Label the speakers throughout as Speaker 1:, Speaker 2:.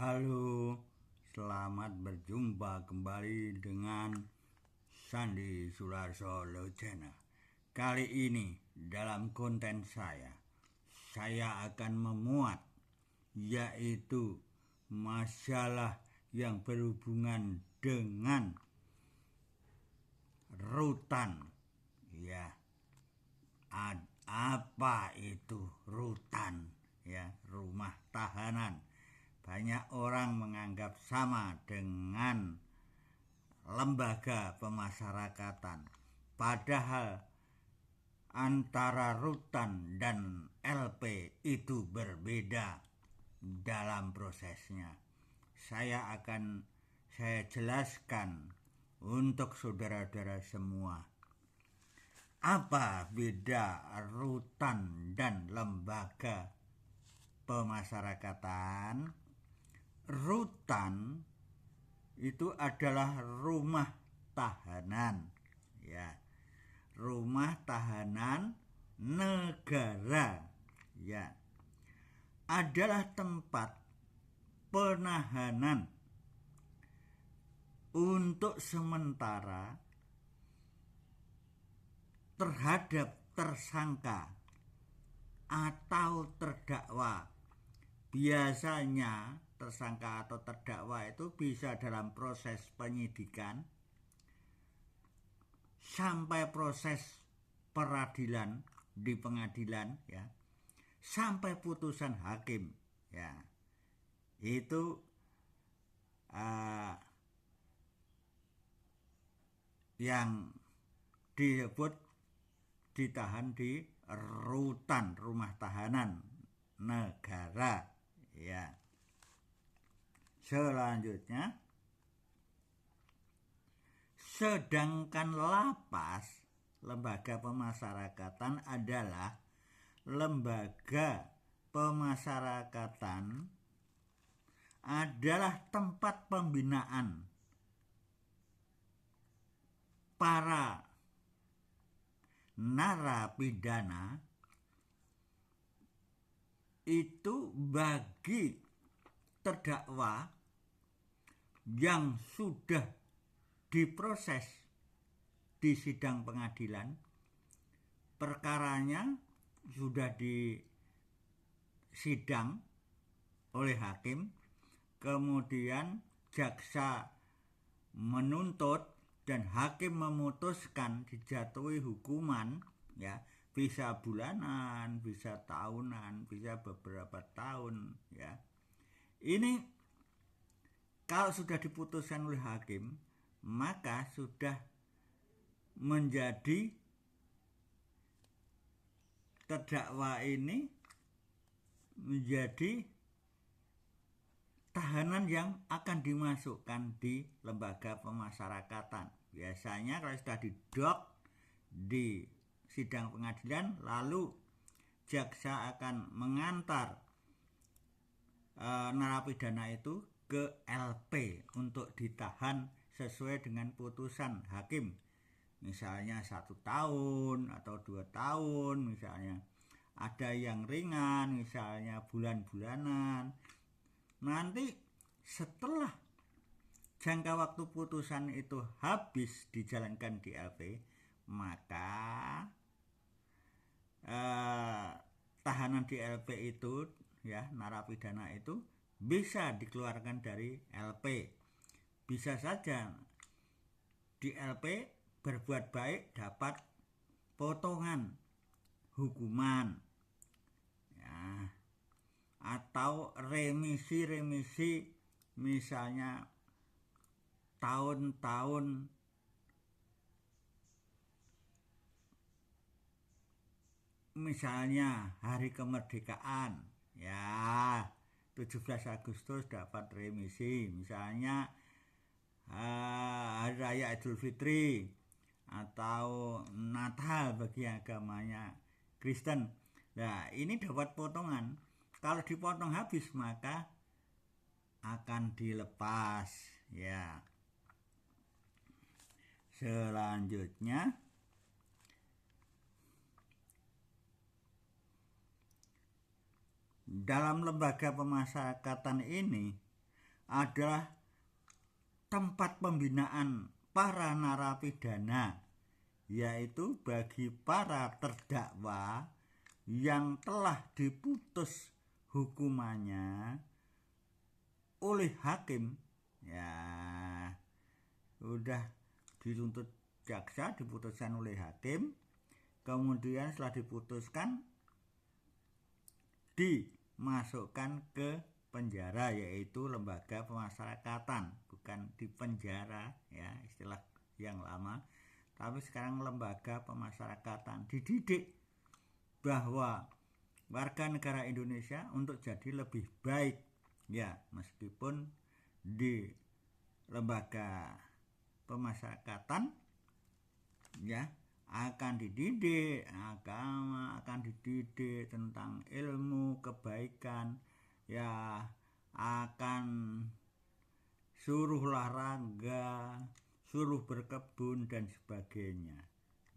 Speaker 1: Halo, selamat berjumpa kembali dengan Sandi Sularso Locena. Kali ini dalam konten saya akan memuat yaitu masalah yang berhubungan dengan rutan. Ya, apa itu rutan? Ya, rumah tahanan. Banyak orang menganggap sama dengan lembaga pemasyarakatan. Padahal antara rutan dan LP itu berbeda dalam prosesnya. Saya jelaskan untuk saudara-saudara semua. Apa beda rutan dan lembaga pemasyarakatan? Rutan itu adalah rumah tahanan, ya, rumah tahanan negara, ya, adalah tempat penahanan untuk sementara terhadap tersangka atau terdakwa. Biasanya tersangka atau terdakwa itu bisa dalam proses penyidikan sampai proses peradilan di pengadilan, ya, sampai putusan hakim, ya. Itu yang disebut ditahan di rutan, rumah tahanan negara, ya. Selanjutnya, sedangkan lapas, lembaga pemasyarakatan adalah lembaga pemasyarakatan adalah tempat pembinaan para narapidana itu bagi terdakwa yang sudah diproses di sidang pengadilan, perkaranya sudah disidang oleh hakim, kemudian jaksa menuntut dan hakim memutuskan dijatuhi hukuman, ya, bisa bulanan, bisa tahunan, bisa beberapa tahun, ya. Ini kalau sudah diputuskan oleh hakim, maka sudah menjadi terdakwa ini menjadi tahanan yang akan dimasukkan di lembaga pemasyarakatan. Biasanya kalau sudah didok di sidang pengadilan, lalu jaksa akan mengantar narapidana itu ke LP untuk ditahan sesuai dengan putusan hakim. Misalnya 1 tahun atau 2 tahun misalnya. Ada yang ringan misalnya bulan-bulanan. Nanti setelah jangka waktu putusan itu habis dijalankan di LP, maka tahanan di LP itu, ya, narapidana itu bisa dikeluarkan dari LP. Bisa saja di LP berbuat baik dapat potongan hukuman, ya, atau remisi misalnya tahun-tahun misalnya hari kemerdekaan, ya, 17 Agustus dapat remisi, misalnya hari raya Idul Fitri atau Natal bagi agamanya Kristen. Nah, ini dapat potongan. Kalau dipotong habis maka akan dilepas, ya. Selanjutnya, dalam lembaga pemasyarakatan ini adalah tempat pembinaan para narapidana, yaitu bagi para terdakwa yang telah diputus hukumannya oleh hakim, ya udah dituntut jaksa, diputuskan oleh hakim, kemudian setelah diputuskan dimasukkan ke penjara, yaitu lembaga pemasyarakatan, bukan di penjara ya istilah yang lama, tapi sekarang lembaga pemasyarakatan, dididik bahwa warga negara Indonesia untuk jadi lebih baik ya, meskipun di lembaga pemasyarakatan ya akan dididik agama, akan dididik tentang ilmu kebaikan, ya akan suruh olahraga, suruh berkebun dan sebagainya,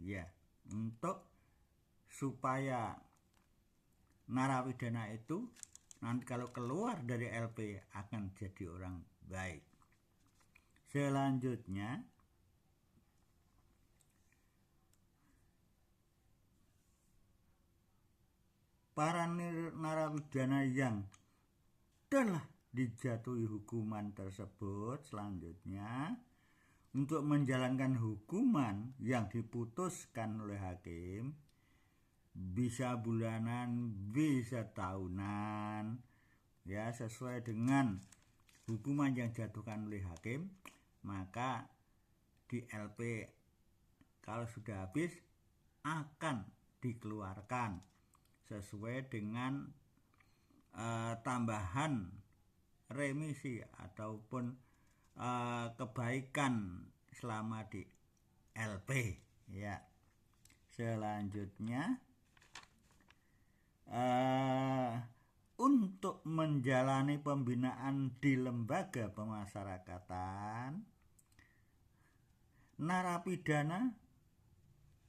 Speaker 1: ya, untuk supaya narapidana itu nanti kalau keluar dari LP akan jadi orang baik. Selanjutnya, para narapidana yang telah dijatuhi hukuman tersebut selanjutnya untuk menjalankan hukuman yang diputuskan oleh hakim, bisa bulanan, bisa tahunan, ya sesuai dengan hukuman yang dijatuhkan oleh hakim, maka di LP kalau sudah habis akan dikeluarkan sesuai dengan tambahan remisi ataupun kebaikan selama di LP ya. Selanjutnya untuk menjalani pembinaan di lembaga pemasyarakatan, narapidana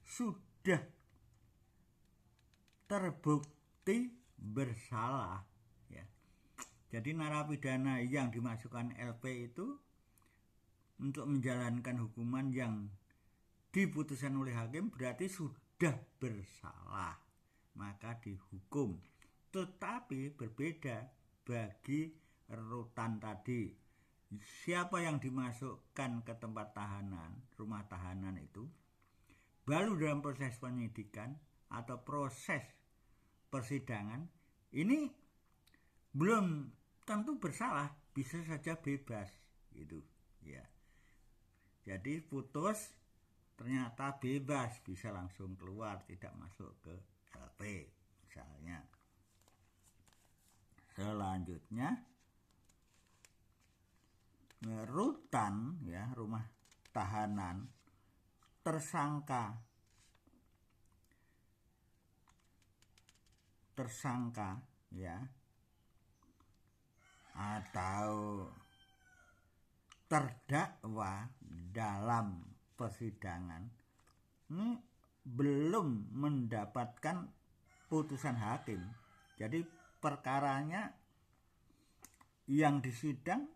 Speaker 1: sudah terbukti bersalah ya. Jadi narapidana yang dimasukkan LP itu untuk menjalankan hukuman yang diputuskan oleh hakim berarti sudah bersalah, maka dihukum. Tetapi berbeda bagi rutan tadi. Siapa yang dimasukkan ke tempat tahanan, rumah tahanan itu baru dalam proses penyidikan atau proses persidangan, ini belum tentu bersalah, bisa saja bebas gitu ya. Jadi putus ternyata bebas, bisa langsung keluar, tidak masuk ke LP misalnya. Selanjutnya rutan ya, rumah tahanan, tersangka ya atau terdakwa dalam persidangan ini belum mendapatkan putusan hakim. Jadi perkaranya yang disidang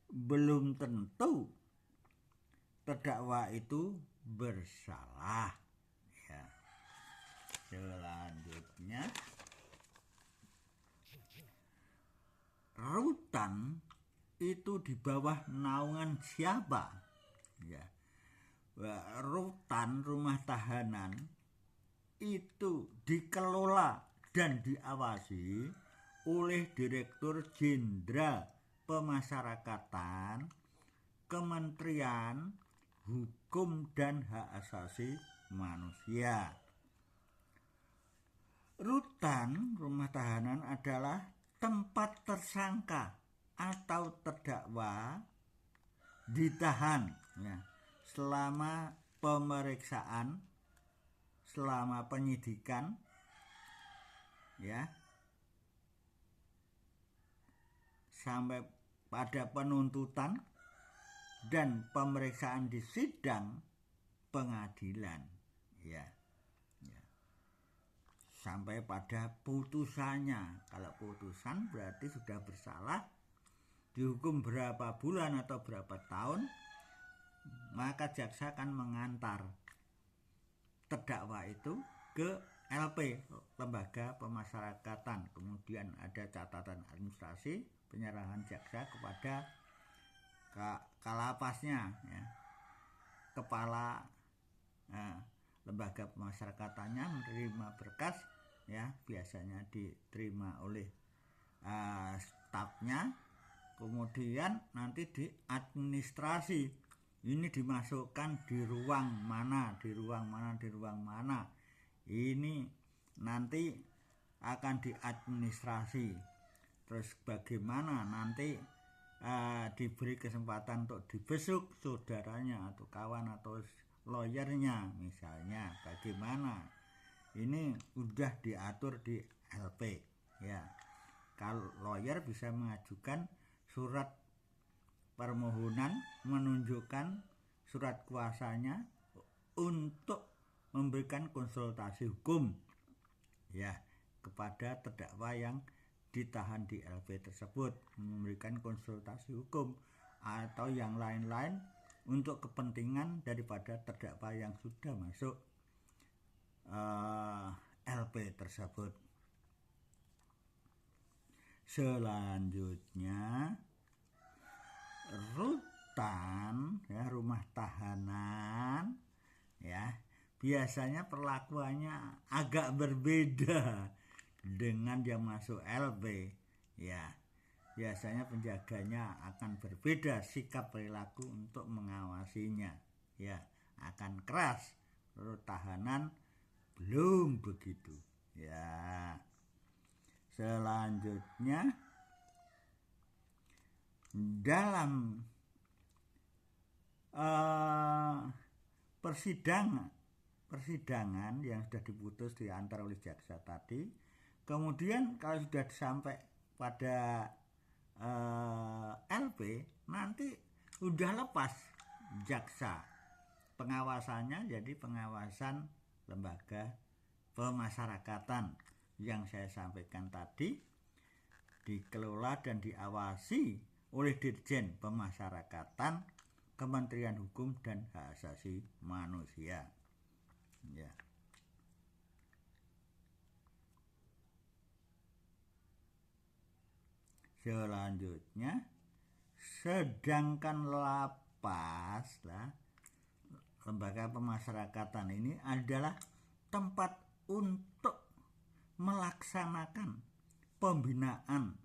Speaker 1: belum tentu terdakwa itu bersalah ya. Selanjutnya rutan itu di bawah naungan siapa ya. Rutan, rumah tahanan itu dikelola dan diawasi oleh Direktur Jenderal Pemasyarakatan Kementerian Hukum dan Hak Asasi Manusia. Rutan, rumah tahanan adalah tempat tersangka atau terdakwa ditahan ya, selama pemeriksaan, selama penyidikan ya, sampai pada penuntutan dan pemeriksaan di sidang pengadilan ya. Sampai pada putusannya. Kalau putusan berarti sudah bersalah, dihukum berapa bulan atau berapa tahun, maka jaksa akan mengantar terdakwa itu ke LP, lembaga pemasyarakatan. Kemudian ada catatan administrasi penyerahan jaksa kepada kalapasnya, ya, kepala lembaga pemasyarakatannya menerima berkas, ya, biasanya diterima oleh stafnya. Kemudian nanti diadministrasi, ini dimasukkan di ruang mana, ini nanti akan diadministrasi. Terus bagaimana nanti diberi kesempatan untuk dibesuk saudaranya atau kawan atau lawyernya misalnya, bagaimana, ini udah diatur di LP, ya. Kalau lawyer bisa mengajukan surat permohonan menunjukkan surat kuasanya untuk memberikan konsultasi hukum, ya, kepada terdakwa yang ditahan di LP tersebut, memberikan konsultasi hukum atau yang lain-lain untuk kepentingan daripada terdakwa yang sudah masuk LP tersebut. Selanjutnya rutan, ya, rumah tahanan, ya, biasanya perlakuannya agak berbeda dengan yang masuk LP, ya. Biasanya penjaganya akan berbeda sikap perilaku untuk mengawasinya, ya, akan keras. Tahanan belum begitu, ya. Selanjutnya dalam persidangan yang sudah diputus diantar oleh jaksa tadi, kemudian kalau sudah sampai pada LP, nanti udah lepas jaksa, pengawasannya jadi pengawasan lembaga pemasyarakatan yang saya sampaikan tadi, dikelola dan diawasi oleh Dirjen Pemasyarakatan, Kementerian Hukum dan Hak Asasi Manusia, ya. Selanjutnya, sedangkan lapas, lembaga pemasyarakatan ini adalah tempat untuk melaksanakan pembinaan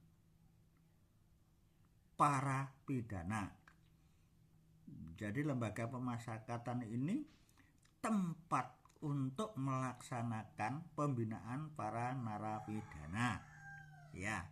Speaker 1: para pidana. Jadi lembaga pemasyarakatan ini tempat untuk melaksanakan pembinaan para narapidana, ya.